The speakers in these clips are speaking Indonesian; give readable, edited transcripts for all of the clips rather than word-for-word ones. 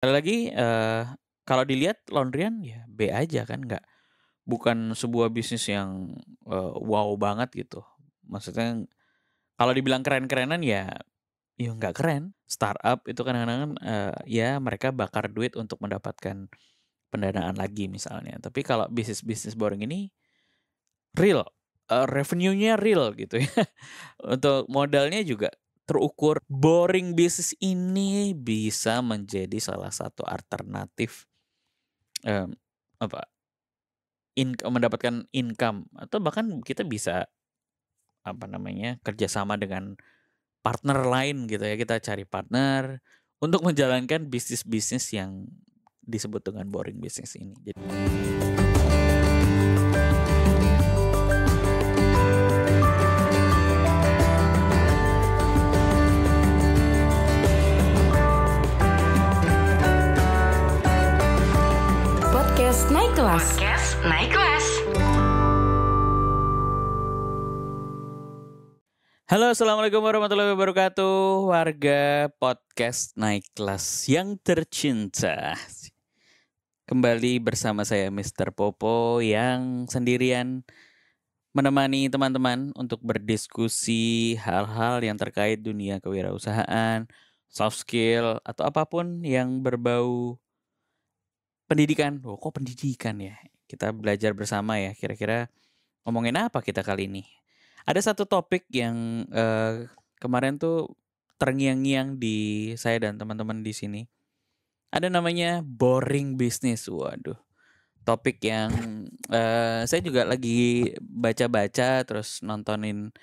Sekali lagi, kalau dilihat laundryan ya B aja kan, bukan sebuah bisnis yang, wow banget gitu. Maksudnya kalau dibilang keren-kerenan ya nggak keren. Startup itu kadang-kadang kan, ya mereka bakar duit untuk mendapatkan pendanaan lagi misalnya. Tapi kalau bisnis-bisnis boring ini real, revenue-nya real gitu ya. Untuk modalnya juga terukur. Boring bisnis ini bisa menjadi salah satu alternatif, mmm, apa, mendapatkan income atau bahkan kita bisa, apa namanya, kerjasama dengan partner lain gitu ya. Kita cari partner untuk menjalankan bisnis-bisnis yang disebut dengan boring bisnis ini. Podcast Naik Kelas. Podcast Naik Kelas. Halo, assalamualaikum warahmatullahi wabarakatuh, warga podcast Naik Kelas yang tercinta. Kembali bersama saya Mr. Popo yang sendirian menemani teman-teman untuk berdiskusi hal-hal yang terkait dunia kewirausahaan, soft skill, atau apapun yang berbau pendidikan. Oh, kok pendidikan ya? Kita belajar bersama ya, kira-kira ngomongin apa kita kali ini? Ada satu topik yang, kemarin tuh terngiang-ngiang di saya dan teman-teman di sini. Ada namanya boring business. Waduh, topik yang, saya juga lagi baca-baca terus nontonin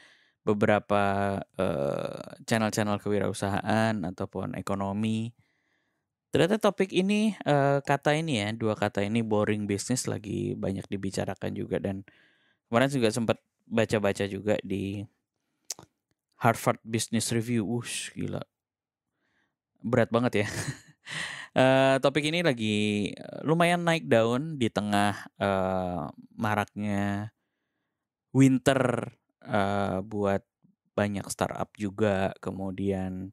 beberapa, channel-channel kewirausahaan ataupun ekonomi. Ternyata topik ini, kata ini ya, 2 kata ini boring business lagi banyak dibicarakan juga dan kemarin juga sempat baca-baca juga di Harvard Business Review. Wush, gila, berat banget ya. Topik ini lagi, lumayan naik daun di tengah, maraknya winter, buat banyak startup juga, kemudian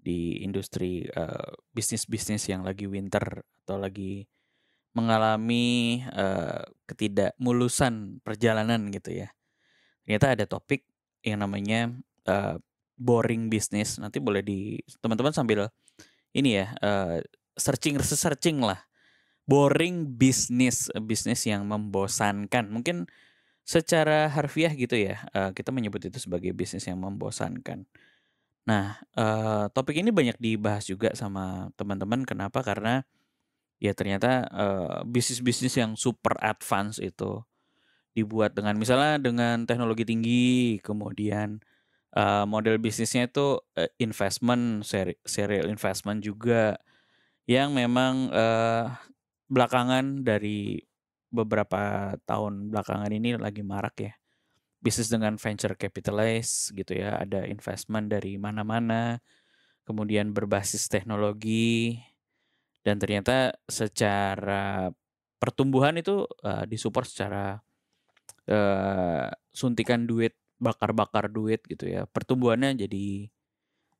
di industri, bisnis-bisnis yang lagi winter atau lagi mengalami, ketidakmulusan perjalanan gitu ya. Ternyata ada topik yang namanya, boring business. Nanti boleh teman-teman sambil ini ya, searching lah. Boring business, bisnis yang membosankan. Mungkin secara harfiah gitu ya, kita menyebut itu sebagai bisnis yang membosankan. Nah, topik ini banyak dibahas juga sama teman-teman. Kenapa? Karena ya ternyata, bisnis-bisnis yang super advance itu dibuat dengan misalnya dengan teknologi tinggi, kemudian, model bisnisnya itu, investment, serial investment juga, yang memang, belakangan dari beberapa tahun belakangan ini lagi marak ya. Bisnis dengan venture capitalize gitu ya, ada investment dari mana-mana, kemudian berbasis teknologi, dan ternyata secara pertumbuhan itu, disupport secara, suntikan duit, bakar-bakar duit gitu ya. Pertumbuhannya jadi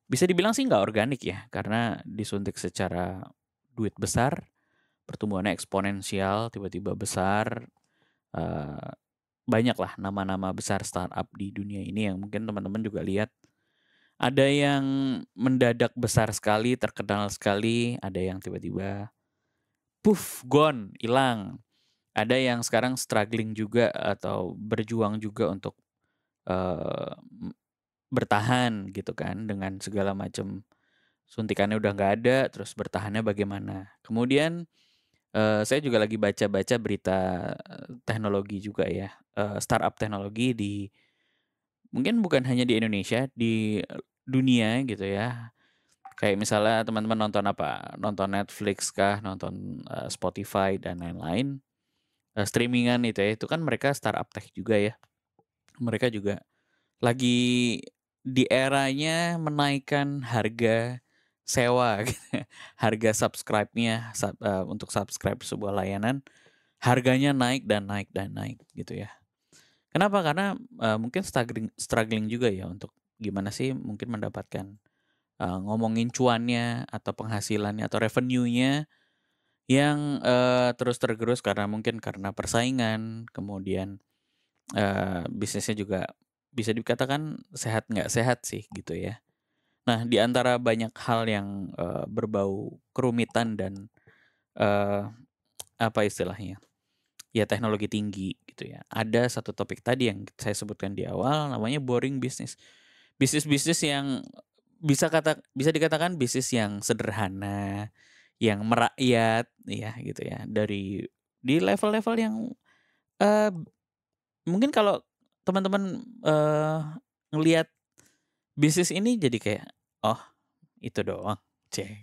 bisa dibilang sih nggak organik ya, karena disuntik secara duit besar, pertumbuhannya eksponensial, tiba-tiba besar, eee, banyaklah nama-nama besar startup di dunia ini yang mungkin teman-teman juga lihat. Ada yang mendadak besar sekali, terkenal sekali, ada yang tiba-tiba puff, gone, hilang. Ada yang sekarang struggling juga atau berjuang juga untuk, m bertahan gitu kan, dengan segala macam suntikannya udah nggak ada, terus bertahannya bagaimana. Kemudian, saya juga lagi baca-baca berita, teknologi juga ya, startup teknologi mungkin bukan hanya di Indonesia, di dunia gitu ya. Kayak misalnya teman-teman nonton apa, nonton Netflix kah, nonton, Spotify dan lain-lain, streaming itu ya, itu kan mereka startup tech juga ya. Mereka juga lagi di eranya menaikkan harga sewa gitu ya, harga subscribe-nya, untuk subscribe sebuah layanan, harganya naik dan naik dan naik gitu ya. Kenapa? Karena, mungkin struggling struggling juga ya untuk gimana sih mungkin mendapatkan, ngomongin cuannya atau penghasilannya atau revenue-nya yang, terus tergerus karena persaingan, kemudian, bisnisnya juga bisa dikatakan sehat nggak sehat sih gitu ya. Nah, di antara banyak hal yang, berbau kerumitan dan, eee, apa istilahnya, ya teknologi tinggi gitu ya. Ada satu topik tadi yang saya sebutkan di awal namanya boring business. Bisnis-bisnis yang bisa dikatakan bisnis yang sederhana, yang merakyat ya gitu ya, di level-level yang, eee, mungkin kalau teman-teman, ngelihat bisnis ini jadi kayak, "Oh itu doang,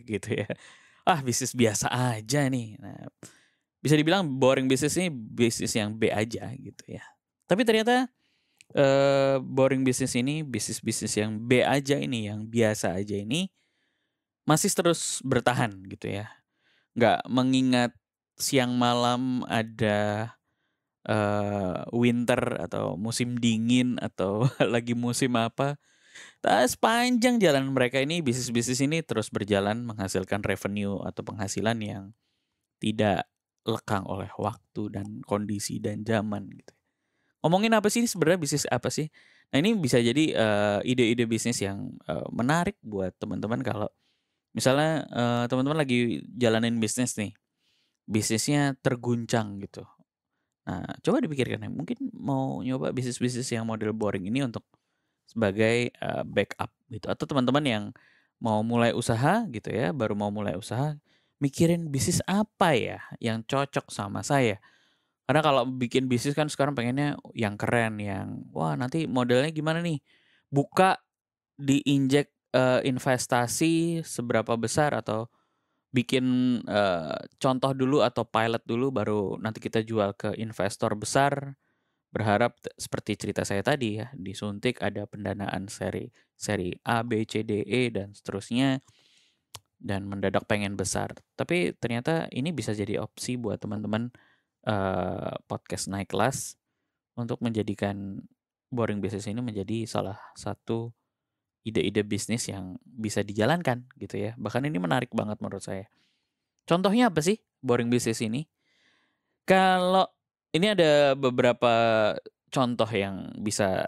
gitu ya. Ah bisnis biasa aja nih." Nah, bisa dibilang boring bisnis ini bisnis yang B aja gitu ya. Tapi ternyata, boring bisnis ini, bisnis-bisnis yang B aja ini, yang biasa aja ini masih terus bertahan gitu ya. Nggak mengingat siang malam ada, winter atau musim dingin atau lagi musim apa, sepanjang jalan mereka ini bisnis-bisnis ini terus berjalan menghasilkan revenue atau penghasilan yang tidak lekang oleh waktu dan kondisi dan zaman gitu. Ngomongin apa sih sebenarnya bisnis apa sih? Nah ini bisa jadi, ide-ide bisnis yang, menarik buat teman-teman kalau misalnya, teman-teman lagi jalanin bisnis nih, bisnisnya terguncang gitu. Nah coba dipikirkan ya, mungkin mau nyoba bisnis-bisnis yang model boring ini untuk sebagai, backup gitu atau teman-teman yang mau mulai usaha gitu ya, baru mau mulai usaha, mikirin bisnis apa ya yang cocok sama saya. Karena kalau bikin bisnis kan sekarang pengennya yang keren, yang, wah nanti modelnya gimana nih, buka, diinjek, investasi seberapa besar atau bikin, contoh dulu atau pilot dulu baru nanti kita jual ke investor besar. Berharap seperti cerita saya tadi ya, disuntik ada pendanaan seri seri A, B, C, D, E, dan seterusnya, dan mendadak pengen besar. Tapi ternyata ini bisa jadi opsi buat teman-teman, podcast naik kelas untuk menjadikan boring business ini menjadi salah satu ide-ide bisnis yang bisa dijalankan gitu ya. Bahkan ini menarik banget menurut saya. Contohnya apa sih boring business ini? Kalau ini ada beberapa contoh yang bisa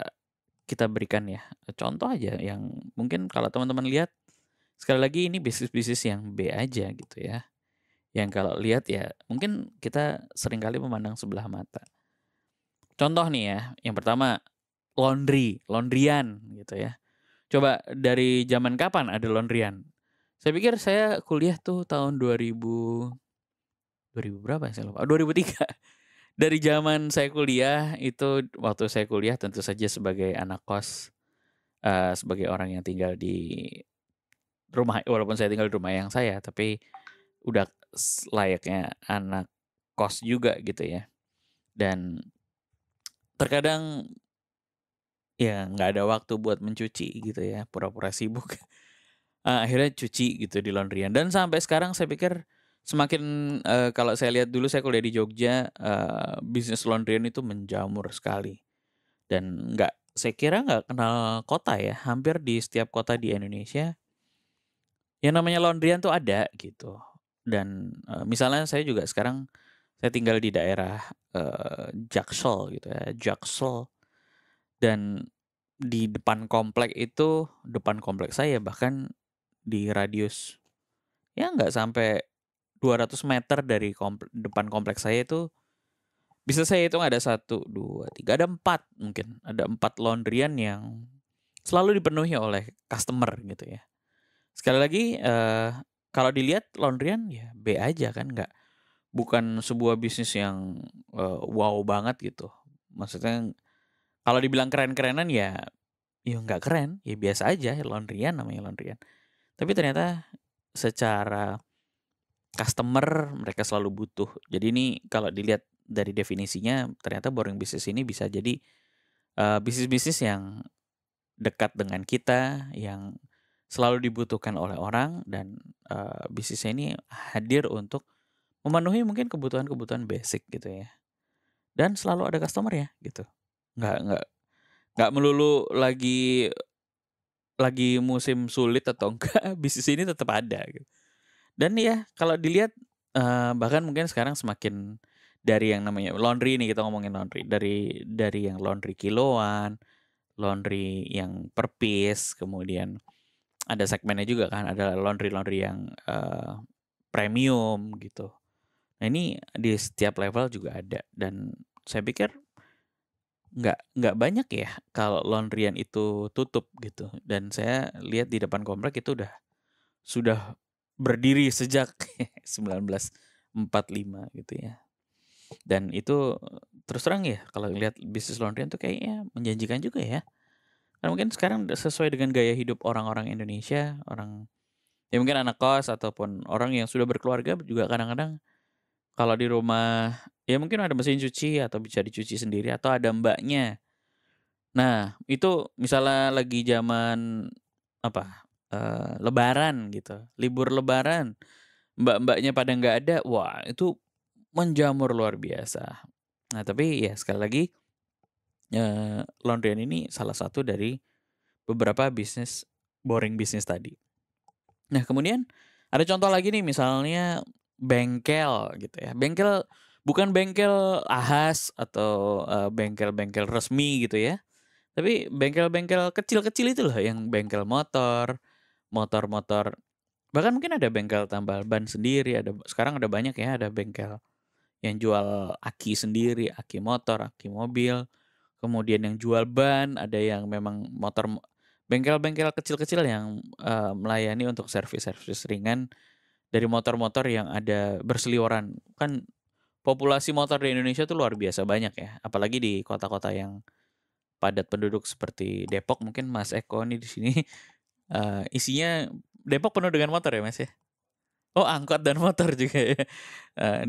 kita berikan ya, contoh aja yang mungkin kalau teman-teman lihat, sekali lagi ini bisnis-bisnis yang B aja gitu ya, yang kalau lihat ya mungkin kita seringkali memandang sebelah mata. Contoh nih ya, yang pertama laundryan gitu ya. Coba dari zaman kapan ada laundryan? Saya pikir saya kuliah tuh tahun 2000 berapa ya saya lupa, 2003. Dari zaman saya kuliah itu waktu saya kuliah tentu saja sebagai anak kos, sebagai orang yang tinggal di rumah walaupun saya tinggal di rumah yang saya, tapi udah layaknya anak kos juga gitu ya. Dan terkadang ya nggak ada waktu buat mencuci gitu ya, pura-pura sibuk. Akhirnya cuci gitu di laundryan dan sampai sekarang saya pikir semakin, kalau saya lihat dulu saya kuliah di Jogja, bisnis laundryan itu menjamur sekali dan saya kira nggak kenal kota ya, hampir di setiap kota di Indonesia yang namanya laundryan tuh ada gitu. Dan, misalnya saya juga sekarang saya tinggal di daerah, Jaksel gitu ya, Jaksel, dan di depan komplek saya bahkan di radius ya nggak sampai 200 meter dari depan kompleks saya itu, bisa saya hitung ada satu 2 3 ada 4 mungkin, ada 4 laundryan yang selalu dipenuhi oleh customer gitu ya. Sekali lagi, kalau dilihat laundryan ya B aja kan, bukan sebuah bisnis yang, wow banget gitu. Maksudnya kalau dibilang keren-kerenan ya nggak keren, ya biasa aja laundryan namanya laundryan. Tapi ternyata secara customer mereka selalu butuh. Jadi ini kalau dilihat dari definisinya ternyata boring business ini bisa jadi, bisnis-bisnis yang dekat dengan kita, yang selalu dibutuhkan oleh orang dan, bisnisnya ini hadir untuk memenuhi mungkin kebutuhan-kebutuhan basic gitu ya. Dan selalu ada customer ya gitu. Nggak melulu lagi lagi musim sulit atau enggak, bisnis ini tetap ada gitu. Dan ya kalau dilihat, bahkan mungkin sekarang semakin dari yang namanya laundry nih, kita ngomongin laundry, dari yang laundry kiloan, laundry yang per piece, kemudian ada segmennya juga kan, ada laundry-laundry yang, premium gitu. Nah ini di setiap level juga ada dan saya pikir nggak banyak ya kalau laundryan itu tutup gitu dan saya lihat di depan komplek itu sudah berdiri sejak 1945 gitu ya. Dan itu terus terang ya kalau lihat bisnis laundryan tuh kayaknya menjanjikan juga ya. Karena mungkin sekarang sesuai dengan gaya hidup orang-orang Indonesia, ya mungkin anak kos ataupun orang yang sudah berkeluarga juga kadang-kadang kalau di rumah ya mungkin ada mesin cuci atau bisa dicuci sendiri atau ada mbaknya. Nah, itu misalnya lagi zaman apa, lebaran gitu, libur lebaran, mbak-mbaknya pada nggak ada, wah itu menjamur luar biasa. Nah, tapi ya sekali lagi, laundryan ini salah satu dari beberapa bisnis, boring bisnis tadi. Nah, kemudian ada contoh lagi nih misalnya bengkel gitu ya, bengkel bukan bengkel ahas atau, bengkel-bengkel resmi gitu ya. Tapi bengkel-bengkel kecil-kecil itu loh yang bengkel motor, motor-motor, bahkan mungkin ada bengkel tambal ban sendiri, sekarang ada banyak ya, ada bengkel yang jual aki sendiri, aki motor, aki mobil, kemudian yang jual ban, ada yang memang bengkel-bengkel kecil-kecil yang, melayani untuk servis-servis ringan dari motor-motor yang ada berseliweran. Kan populasi motor di Indonesia tuh luar biasa banyak ya, apalagi di kota-kota yang padat penduduk seperti Depok mungkin Mas Eko nih di sini, isinya Depok penuh dengan motor ya, Mas, ya? Oh, angkot dan motor juga ya.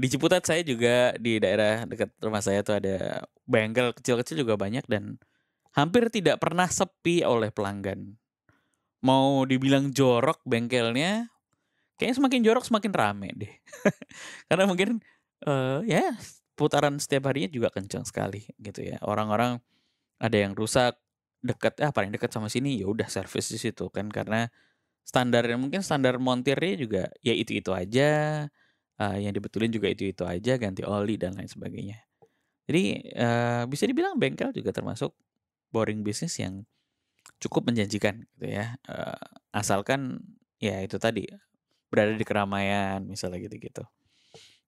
Di Ciputat saya juga di daerah dekat rumah saya tuh ada bengkel kecil-kecil juga banyak dan hampir tidak pernah sepi oleh pelanggan. Mau dibilang jorok bengkelnya, kayaknya semakin jorok semakin rame deh. Karena mungkin, ya putaran setiap harinya juga kencang sekali gitu ya. Orang-orang ada yang rusak, paling dekat sama sini, ya udah servis di situ kan karena standarnya mungkin standar montirnya juga ya itu-itu aja, yang dibetulin juga itu-itu aja, ganti oli dan lain sebagainya. Jadi, bisa dibilang bengkel juga termasuk boring bisnis yang cukup menjanjikan gitu ya, asalkan ya itu tadi, berada di keramaian misalnya gitu-gitu.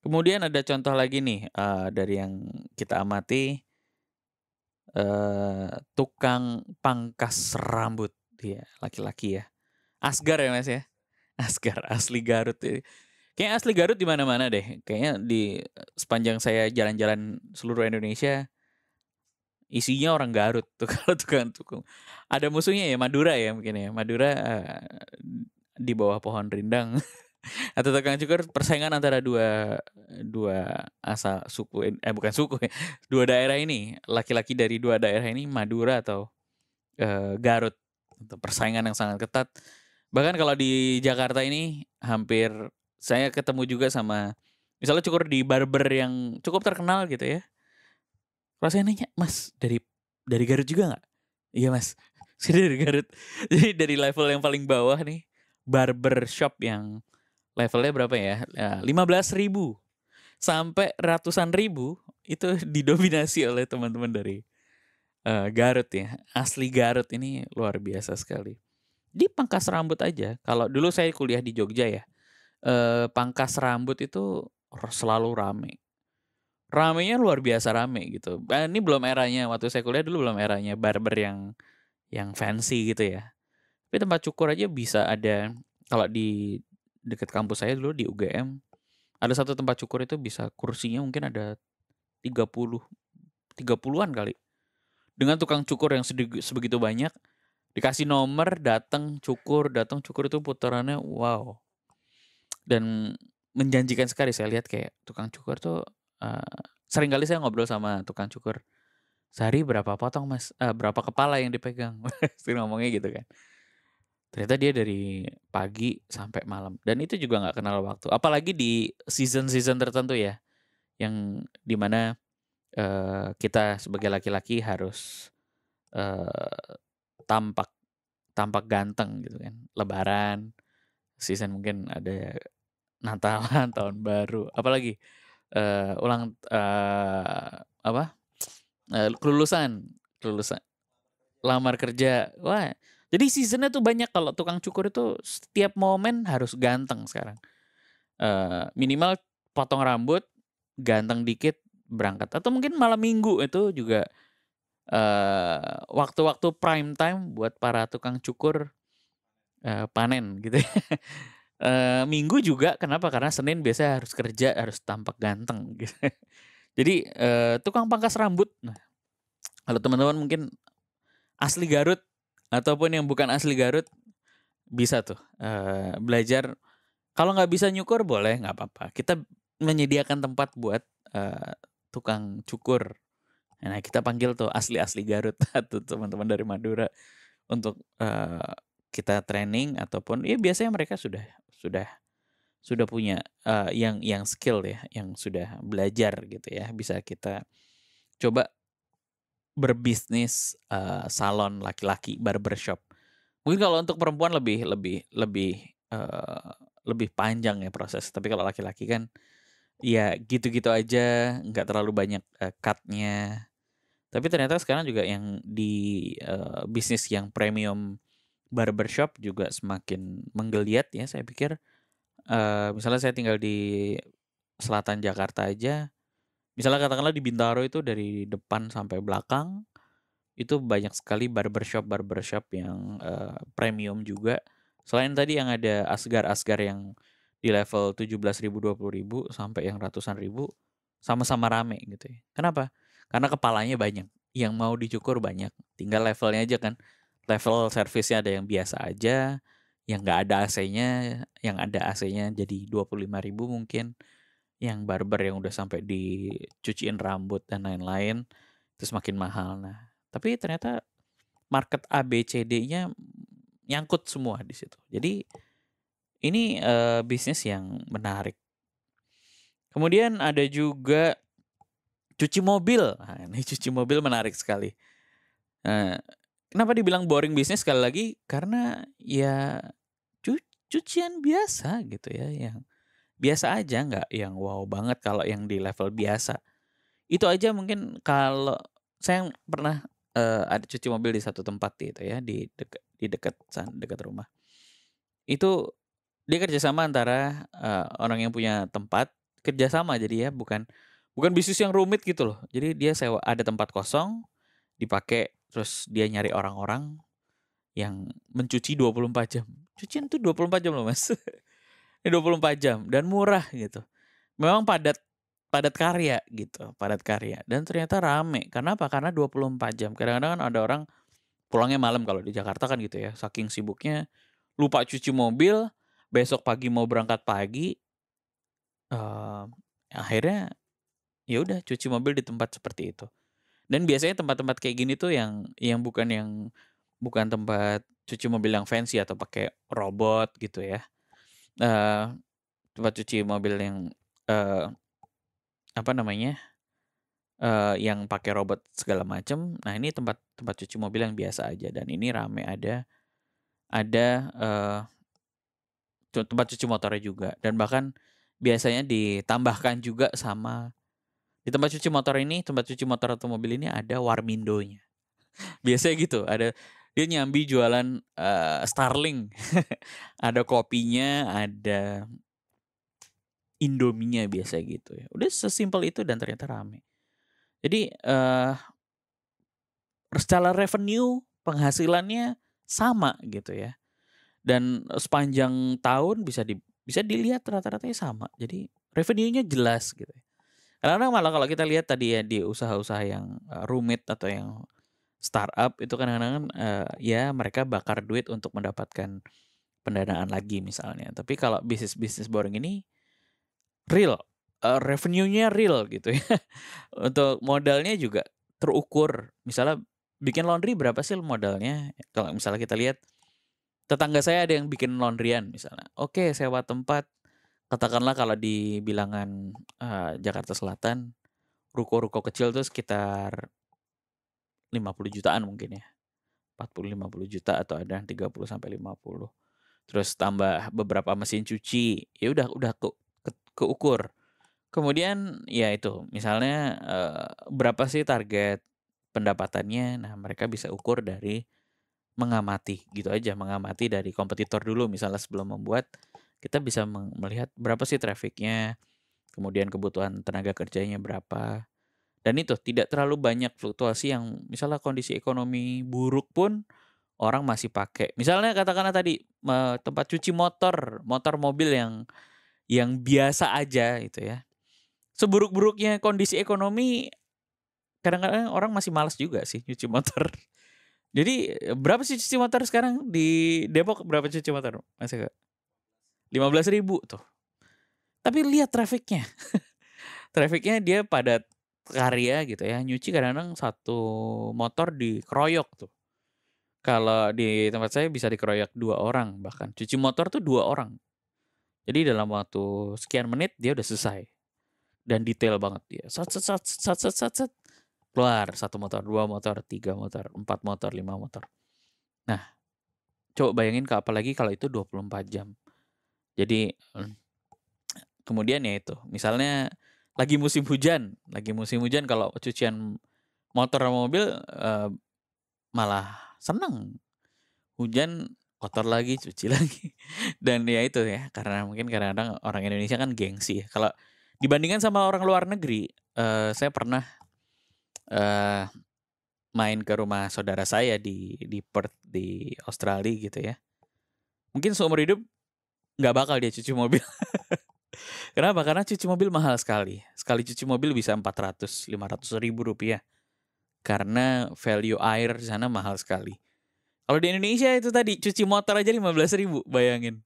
Kemudian ada contoh lagi nih, dari yang kita amati, tukang pangkas rambut, iya, laki-laki ya. Asgar ya, Mas, ya? Asgar, asli Garut kayaknya asli Garut di mana-mana deh, kayaknya di sepanjang saya jalan-jalan seluruh Indonesia, isinya orang Garut tuh kalau tukang ada musuhnya ya Madura ya mungkin ya, Madura, di bawah pohon rindang atau tukang cukur persaingan antara dua dua asal suku bukan suku ya, 2 daerah ini, laki-laki dari 2 daerah ini Madura atau, Garut, itu persaingan yang sangat ketat. Bahkan kalau di Jakarta ini hampir saya ketemu juga sama misalnya cukur di barber yang cukup terkenal gitu ya. Kalau saya nanya, "Mas dari Garut juga nggak?" "Iya Mas, saya dari Garut." Jadi dari level yang paling bawah nih, barber shop yang levelnya berapa ya, 15.000 sampai ratusan ribu, itu didominasi oleh teman-teman dari, Garut ya. Asli Garut ini luar biasa sekali. Di pangkas rambut aja, kalau dulu saya kuliah di Jogja ya, pangkas rambut itu selalu rame. Ramenya luar biasa rame gitu. Ini belum eranya waktu saya kuliah dulu belum eranya barber yang fancy gitu ya. Tapi tempat cukur aja bisa ada kalau di dekat kampus saya dulu di UGM, ada satu tempat cukur itu bisa kursinya mungkin ada 30, 30-an kali. Dengan tukang cukur yang sebegitu banyak, dikasih nomor, datang cukur itu putarannya wow. Dan menjanjikan sekali saya lihat kayak tukang cukur tuh, sering kali saya ngobrol sama tukang cukur, "Sehari berapa potong Mas? Berapa kepala yang dipegang?" Sering ngomongnya gitu kan. Ternyata dia dari pagi sampai malam dan itu juga nggak kenal waktu. Apalagi di season-season tertentu ya, yang di mana, kita sebagai laki-laki harus, eee, tampak tampak ganteng gitu kan. Lebaran, season mungkin ada Natalan, tahun baru, apalagi kelulusan, lamar kerja. Wah, jadi seasonnya tuh banyak. Kalau tukang cukur itu setiap momen harus ganteng sekarang. Minimal potong rambut, ganteng dikit, berangkat. Atau mungkin malam minggu itu juga waktu-waktu prime time buat para tukang cukur panen gitu ya. Minggu juga, kenapa? Karena Senin biasanya harus kerja, harus tampak ganteng gitu. Jadi tukang pangkas rambut. Nah, kalau teman-teman mungkin asli Garut ataupun yang bukan asli Garut, bisa tuh belajar. Kalau nggak bisa nyukur boleh, nggak apa-apa. Kita menyediakan tempat buat tukang cukur. Nah, kita panggil tuh asli-asli Garut atau teman-teman dari Madura untuk kita training, ataupun ya biasanya mereka sudah punya yang skill ya, yang sudah belajar gitu ya. Bisa kita coba berbisnis salon laki-laki, barbershop. Mungkin kalau untuk perempuan lebih panjang ya proses. Tapi kalau laki-laki kan ya gitu-gitu aja, nggak terlalu banyak cut-nya. Tapi ternyata sekarang juga yang di bisnis yang premium barbershop juga semakin menggeliat ya. Saya pikir misalnya saya tinggal di selatan Jakarta aja, misalnya katakanlah di Bintaro itu dari depan sampai belakang itu banyak sekali barbershop yang premium juga. Selain tadi yang ada asgar-asgar yang di level 17.000, 20.000 sampai yang ratusan ribu, sama-sama rame gitu ya. Kenapa? Karena kepalanya banyak, yang mau dicukur banyak. Tinggal levelnya aja kan. Level servisnya ada yang biasa aja, yang nggak ada AC-nya, yang ada AC-nya jadi 25.000 mungkin. Yang barber yang udah sampai dicuciin rambut dan lain-lain, itu semakin mahal. Nah, tapi ternyata market ABCD-nya nyangkut semua di situ. Jadi ini bisnis yang menarik. Kemudian ada juga cuci mobil. Nah, ini cuci mobil menarik sekali. Kenapa dibilang boring bisnis? Sekali lagi karena ya cucian biasa gitu ya, yang biasa aja, nggak yang wow banget kalau yang di level biasa. Itu aja mungkin. Kalau saya pernah ada cuci mobil di satu tempat gitu ya, di dekat rumah. Itu dia kerjasama antara orang yang punya tempat, kerjasama jadi ya, bukan bisnis yang rumit gitu loh. Jadi dia sewa, ada tempat kosong dipakai, terus dia nyari orang-orang yang mencuci 24 jam. Cucian tuh 24 jam loh Mas. Ini 24 jam dan murah gitu. Memang padat karya gitu, padat karya, dan ternyata rame. Karena apa? Karena 24 jam. Kadang-kadang kan ada orang pulangnya malam kalau di Jakarta kan gitu ya. Saking sibuknya lupa cuci mobil, besok pagi mau berangkat pagi, akhirnya ya udah cuci mobil di tempat seperti itu. Dan biasanya tempat-tempat kayak gini tuh yang bukan tempat cuci mobil yang fancy atau pakai robot gitu ya. Tempat cuci mobil yang yang pakai robot segala macam. Nah, ini tempat cuci mobil yang biasa aja, dan ini rame. Ada tempat cuci motornya juga, dan bahkan biasanya ditambahkan juga sama di tempat cuci motor ini, tempat cuci motor atau mobil ini ada warmindonya. Biasanya gitu, ada dia nyambi jualan Starling. Ada kopinya, ada Indominya biasa gitu ya. Udah sesimpel itu dan ternyata rame. Jadi secara revenue penghasilannya sama gitu ya. Dan sepanjang tahun bisa dilihat rata-ratanya sama. Jadi revenue-nya jelas gitu ya. Kadang-kadang malah kalau kita lihat tadi ya di usaha-usaha yang rumit atau yang startup itu kadang-kadang ya mereka bakar duit untuk mendapatkan pendanaan lagi misalnya. Tapi kalau bisnis boring ini real, revenue-nya real gitu ya. Untuk modalnya juga terukur. Misalnya bikin laundry berapa sih modalnya? Kalau misalnya kita lihat tetangga saya ada yang bikin laundryan misalnya. Oke, sewa tempat. Katakanlah kalau di bilangan Jakarta Selatan, ruko-ruko kecil tuh sekitar 50 jutaan mungkin ya 40-50 juta atau ada yang 30-50. Terus tambah beberapa mesin cuci, ya udah keukur. Kemudian ya itu, misalnya, berapa sih target pendapatannya, nah mereka bisa ukur dari mengamati, gitu aja, mengamati dari kompetitor dulu misalnya sebelum membuat, kita bisa melihat berapa sih traffic-nya, kemudian kebutuhan tenaga kerjanya berapa, dan itu tidak terlalu banyak fluktuasi yang misalnya kondisi ekonomi buruk pun orang masih pakai. Misalnya katakanlah tadi, tempat cuci motor, mobil yang biasa aja gitu ya. Seburuk-buruknya kondisi ekonomi, kadang-kadang orang masih malas juga sih cuci motor. Jadi, berapa sih cuci motor sekarang di Depok, berapa cuci motor, Mas Eko? 15.000 tuh. Tapi lihat traffic-nya. Traffic-nya dia padat karya gitu ya, nyuci kadang-kadang satu motor dikeroyok tuh. Kalau di tempat saya bisa dikeroyok 2 orang bahkan, cuci motor tuh 2 orang. Jadi dalam waktu sekian menit dia udah selesai, dan detail banget dia, keluar 1 motor, 2 motor, 3 motor, 4 motor, 5 motor. Nah, coba bayangin apalagi kalau itu 24 jam. Jadi, kemudian ya itu, misalnya lagi musim hujan kalau cucian motor sama mobil, malah seneng. Hujan, kotor lagi, cuci lagi. Dan ya itu ya, karena mungkin kadang-kadang orang Indonesia kan gengsi ya. Kalau dibandingkan sama orang luar negeri, saya pernah, eee, main ke rumah saudara saya di Perth, di Australia gitu ya. Mungkin seumur hidup nggak bakal dia cuci mobil. Kenapa? Karena cuci mobil mahal sekali. Sekali cuci mobil bisa 400-500 ribu rupiah. Karena value air di sana mahal sekali. Kalau di Indonesia itu tadi cuci motor aja 15.000, bayangin.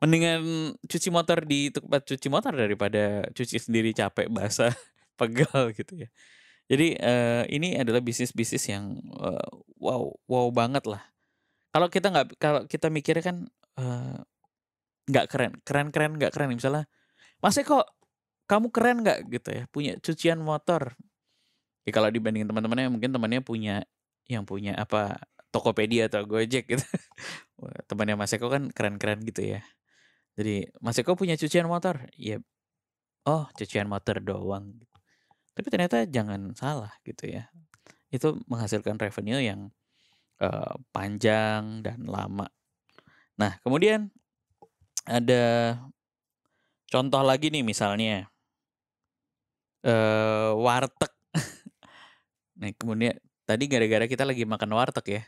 Mendingan cuci motor di tempat cuci motor daripada cuci sendiri capek, basah, pegal gitu ya. Jadi, ini adalah bisnis-bisnis yang, wow banget lah. Kalau kita mikirnya kan, nggak keren, keren nggak keren, misalnya, "Mas Eko, kamu keren nggak?" Gitu ya, punya cucian motor. Ya kalau dibandingin teman-temannya mungkin temannya punya apa, Tokopedia atau Gojek gitu. Wah, temannya Mas Eko kan keren-keren gitu ya. Jadi, "Mas Eko punya cucian motor?" "Iya." "Oh, cucian motor doang." Tapi ternyata jangan salah gitu ya. Itu menghasilkan revenue yang, panjang dan lama. Nah, kemudian ada contoh lagi nih misalnya, warteg. Nah, kemudian tadi gara-gara kita lagi makan warteg ya,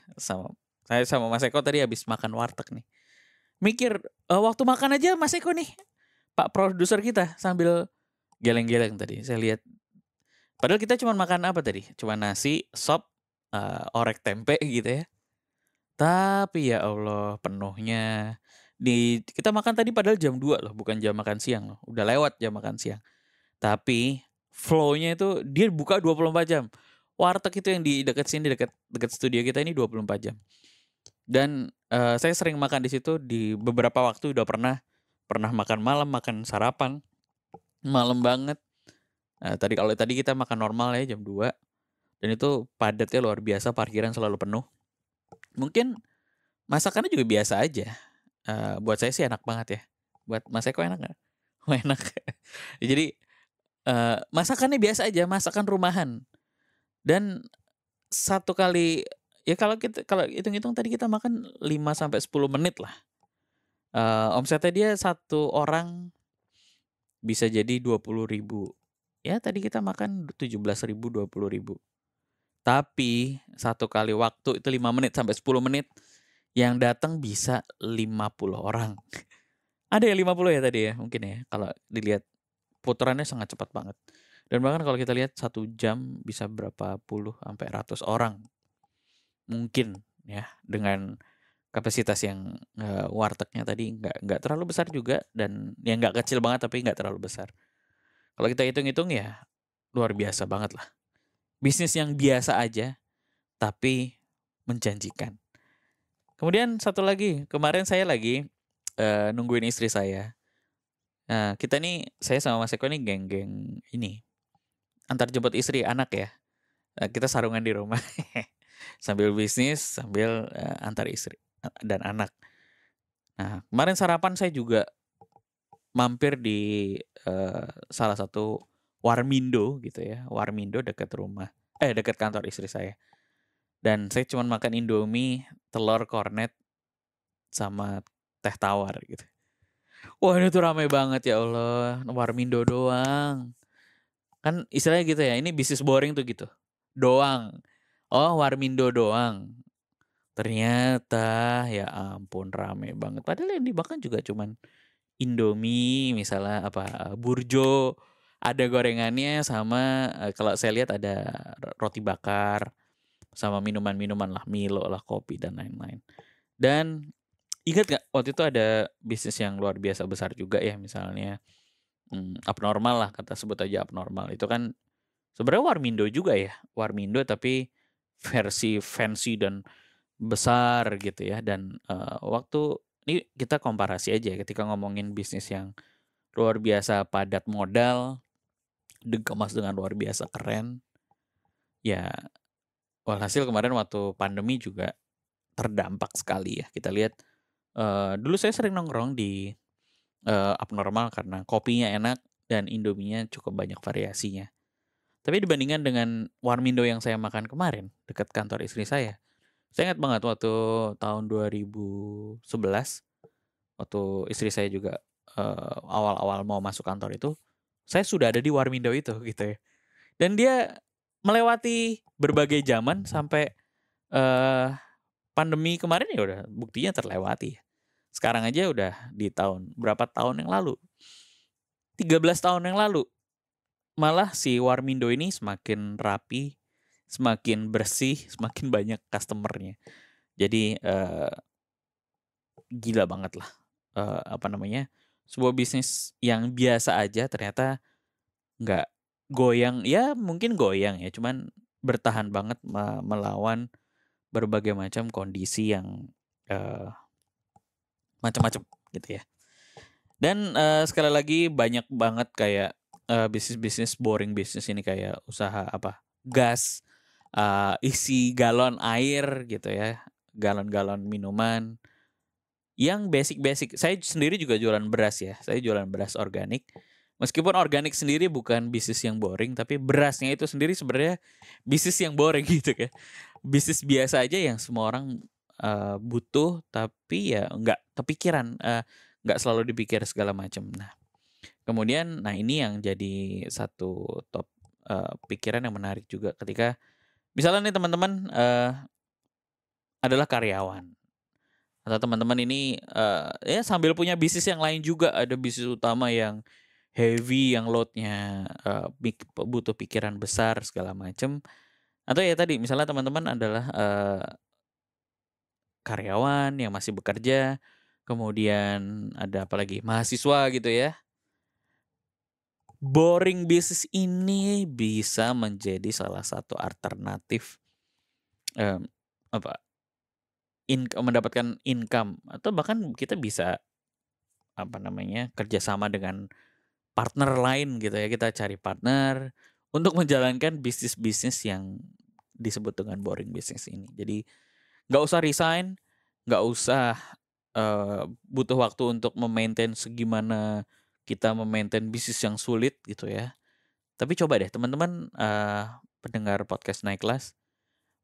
saya sama Mas Eko tadi habis makan warteg nih. Mikir, waktu makan aja Mas Eko nih, Pak produser kita sambil geleng-geleng tadi, saya lihat. Padahal kita cuma makan apa tadi, cuma nasi, sop, orek tempe gitu ya. Tapi ya Allah penuhnya. Kita makan tadi padahal jam 2 loh, bukan jam makan siang loh, udah lewat jam makan siang. Tapi flow-nya itu dia buka 24 jam. Warteg itu yang di dekat sini, dekat dekat studio kita ini 24 jam. Dan, saya sering makan di situ di beberapa waktu udah pernah makan malam, makan sarapan, malam banget. Kalau tadi kita makan normal ya jam 2 dan itu padatnya luar biasa, parkiran selalu penuh. Mungkin masakannya juga biasa aja, buat saya sih enak banget ya. Buat Mas Eko enak nggak? Oh enak. Jadi, masakannya biasa aja, masakan rumahan. Dan satu kali ya kalau hitung-hitung tadi kita makan 5-10 menit lah. Omsetnya dia satu orang bisa jadi 20.000. Ya tadi kita makan 17.000, 20.000. Tapi satu kali waktu itu 5 menit sampai 10 menit, yang datang bisa 50 orang. Ada yang 50 ya tadi ya mungkin ya, kalau dilihat putarannya sangat cepat banget. Dan bahkan kalau kita lihat 1 jam bisa berapa puluh sampai ratus orang. Mungkin ya dengan kapasitas yang, wartegnya tadi nggak terlalu besar juga dan ya nggak kecil banget tapi nggak terlalu besar. Kalau kita hitung-hitung ya luar biasa banget lah. Bisnis yang biasa aja tapi menjanjikan. Kemudian satu lagi, kemarin saya lagi, nungguin istri saya. Nah, saya sama Mas Eko nih geng-geng ini, antar jemput istri anak ya, kita sarungan di rumah. Sambil bisnis, sambil, antar istri dan anak. Nah, kemarin sarapan saya juga mampir di, salah satu Warmindo gitu ya, Warmindo dekat kantor istri saya. Dan saya cuman makan Indomie, telur kornet, sama teh tawar gitu. Wah, ini tuh ramai banget, ya Allah, Warmindo doang. Kan istilahnya gitu ya, ini bisnis boring tuh gitu, doang. Oh, Warmindo doang. Ternyata ya ampun rame banget, padahal yang dimakan juga cuman Indomie misalnya burjo, ada gorengannya sama, kalau saya lihat ada roti bakar, sama minuman-minuman lah, Milo lah, kopi dan lain-lain. Dan ingat nggak waktu itu ada bisnis yang luar biasa besar juga ya misalnya, Abnormal lah, sebut aja Abnormal. Itu kan sebenarnya Warmindo juga ya, Warmindo tapi versi fancy dan besar gitu ya. Dan, waktu ini kita komparasi aja ya ketika ngomongin bisnis yang luar biasa padat modal, dikemas dengan luar biasa keren, ya walhasil kemarin waktu pandemi juga terdampak sekali ya. Kita lihat, dulu saya sering nongkrong di, Abnormal karena kopinya enak dan Indominya cukup banyak variasinya. Tapi dibandingkan dengan Warmindo yang saya makan kemarin dekat kantor istri saya ingat banget waktu tahun 2011, waktu istri saya juga, awal-awal mau masuk kantor itu, saya sudah ada di Warmindo itu gitu ya. Dan dia melewati berbagai zaman sampai, eee, pandemi kemarin ya udah buktinya terlewati ya. Sekarang aja udah di tahun berapa tahun yang lalu, 13 tahun yang lalu, malah si Warmindo ini semakin rapi, semakin bersih, semakin banyak customer-nya. Jadi, gila banget lah, sebuah bisnis yang biasa aja ternyata nggak goyang, ya mungkin goyang ya, cuman bertahan banget melawan berbagai macam kondisi yang, eee, macam-macam gitu ya. Dan, sekali lagi banyak banget kayak, bisnis-bisnis boring bisnis ini kayak usaha gas, isi galon air gitu ya, galon-galon minuman yang basic-basic. Saya sendiri juga jualan beras ya, saya jualan beras organik. Meskipun organik sendiri bukan bisnis yang boring, tapi berasnya itu sendiri sebenarnya bisnis yang boring gitu kan. Bisnis biasa aja yang semua orang, butuh tapi ya nggak kepikiran, nggak selalu dipikir segala macam. Nah, kemudian ini yang jadi satu pikiran yang menarik juga ketika misalnya nih teman-teman, adalah karyawan. Atau teman-teman ini, ya sambil punya bisnis yang lain juga, ada bisnis utama yang heavy, yang load-nya, butuh pikiran besar segala macem. Atau ya tadi misalnya teman-teman adalah, karyawan yang masih bekerja, kemudian ada apa lagi, mahasiswa gitu ya. Boring bisnis ini bisa menjadi salah satu alternatif, mmm, apa, mendapatkan income atau bahkan kita bisa kerjasama dengan partner lain gitu ya, kita cari partner untuk menjalankan bisnis-bisnis yang disebut dengan boring bisnis ini. Jadi nggak usah resign, nggak usah, butuh waktu untuk segimana kita bisnis yang sulit gitu ya. Tapi coba deh teman-teman, pendengar podcast Naik Kelas,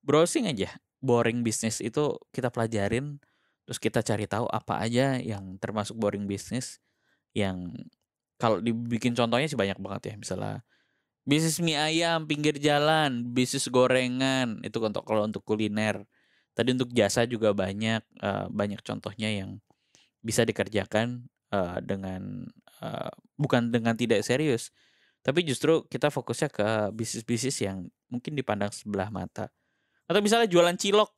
browsing aja boring bisnis itu kita pelajarin, terus kita cari tahu apa aja yang termasuk boring bisnis yang kalau dibikin contohnya sih banyak banget ya, misalnya bisnis mie ayam pinggir jalan, bisnis gorengan, itu kalau untuk kuliner. Tadi untuk jasa juga banyak, banyak contohnya yang bisa dikerjakan, bukan dengan tidak serius, tapi justru kita fokusnya ke bisnis-bisnis yang mungkin dipandang sebelah mata. Atau misalnya jualan cilok,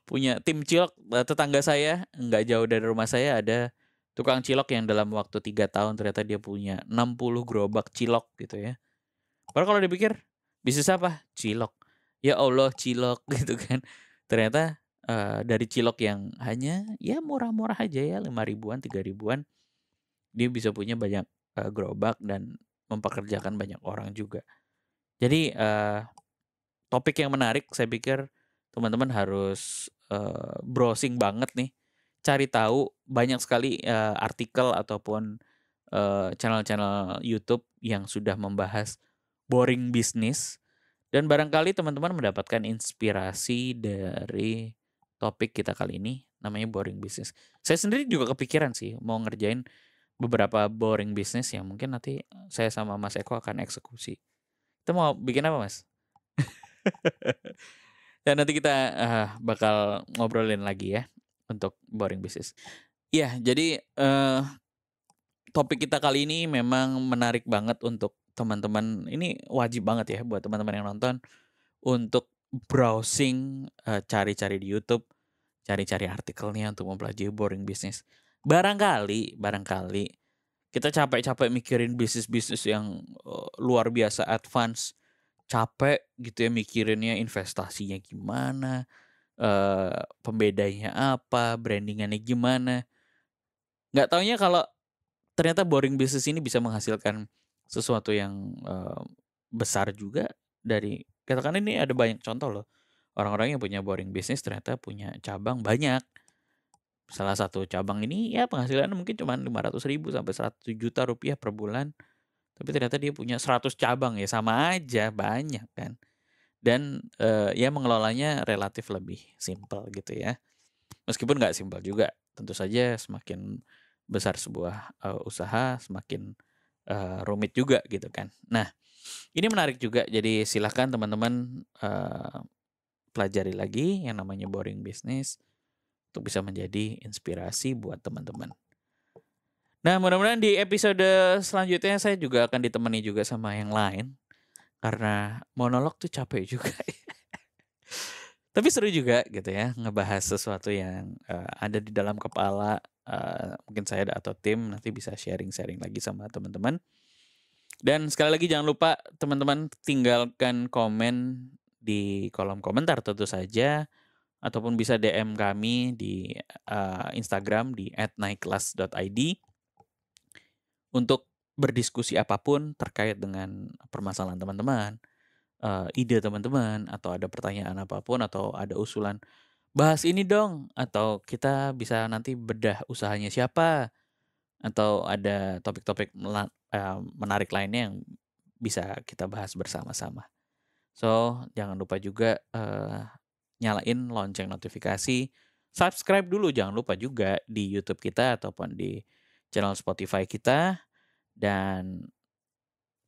punya tim cilok, tetangga saya nggak jauh dari rumah saya ada tukang cilok yang dalam waktu 3 tahun ternyata dia punya 60 gerobak cilok gitu ya. Padahal kalau dipikir, bisnis apa? Cilok. Ya Allah cilok gitu kan. Ternyata, dari cilok yang hanya ya murah-murah aja ya 5 ribuan, 3 ribuan, dia bisa punya banyak, gerobak dan mempekerjakan banyak orang juga. Jadi, topik yang menarik saya pikir teman-teman harus browsing banget nih, cari tahu banyak sekali artikel ataupun channel-channel YouTube yang sudah membahas boring bisnis, dan barangkali teman-teman mendapatkan inspirasi dari topik kita kali ini, namanya boring bisnis. Saya sendiri juga kepikiran sih mau ngerjain beberapa boring bisnis yang mungkin nanti saya sama Mas Eko akan eksekusi. Kita mau bikin apa, Mas? Dan nanti kita bakal ngobrolin lagi ya untuk boring bisnis. Iya, jadi topik kita kali ini memang menarik banget untuk teman-teman. Ini wajib banget ya buat teman-teman yang nonton untuk browsing, cari-cari di YouTube, cari-cari artikelnya untuk mempelajari boring bisnis. Barangkali kita capek-capek mikirin bisnis-bisnis yang luar biasa advance, capek gitu ya mikirinnya investasinya gimana, pembedanya apa, brandingannya gimana. Nggak taunya kalau ternyata boring bisnis ini bisa menghasilkan sesuatu yang besar juga dari, katakan ini ada banyak contoh loh. Orang-orang yang punya boring bisnis ternyata punya cabang banyak. Salah satu cabang ini ya penghasilannya mungkin cuma 500.000 sampai 100 juta rupiah per bulan. Tapi ternyata dia punya 100 cabang, ya sama aja banyak kan. Dan ya mengelolanya relatif lebih simpel gitu ya. Meskipun nggak simpel juga. Tentu saja semakin besar sebuah usaha semakin rumit juga gitu kan. Nah, ini menarik juga. Jadi silahkan teman-teman pelajari lagi yang namanya boring business untuk bisa menjadi inspirasi buat teman-teman. Nah, mudah-mudahan di episode selanjutnya saya juga akan ditemani juga sama yang lain. Karena monolog tuh capek juga. Tapi seru juga gitu ya, ngebahas sesuatu yang ada di dalam kepala. Mungkin saya atau tim nanti bisa sharing-sharing lagi sama teman-teman. Dan sekali lagi jangan lupa teman-teman tinggalkan komen di kolom komentar tentu saja, ataupun bisa DM kami di Instagram di @naikkelas.id untuk berdiskusi apapun terkait dengan permasalahan teman-teman, ide teman-teman, atau ada pertanyaan apapun, atau ada usulan bahas ini dong, atau kita bisa nanti bedah usahanya siapa, atau ada topik-topik menarik lainnya yang bisa kita bahas bersama-sama. So, jangan lupa juga nyalain lonceng notifikasi, subscribe dulu jangan lupa juga di YouTube kita ataupun di channel Spotify kita, dan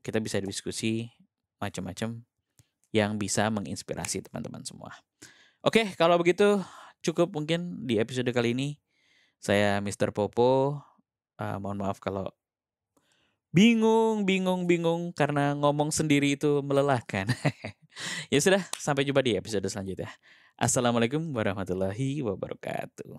kita bisa diskusi macam-macam yang bisa menginspirasi teman-teman semua. Oke, kalau begitu cukup mungkin di episode kali ini. Saya Mr. Popo. Mohon maaf kalau bingung karena ngomong sendiri itu melelahkan. Ya sudah, sampai jumpa di episode selanjutnya. Assalamualaikum warahmatullahi wabarakatuh.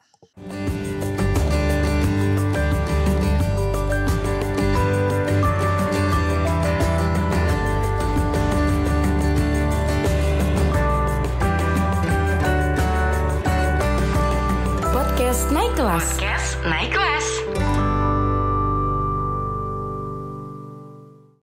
Podcast Naik Kelas.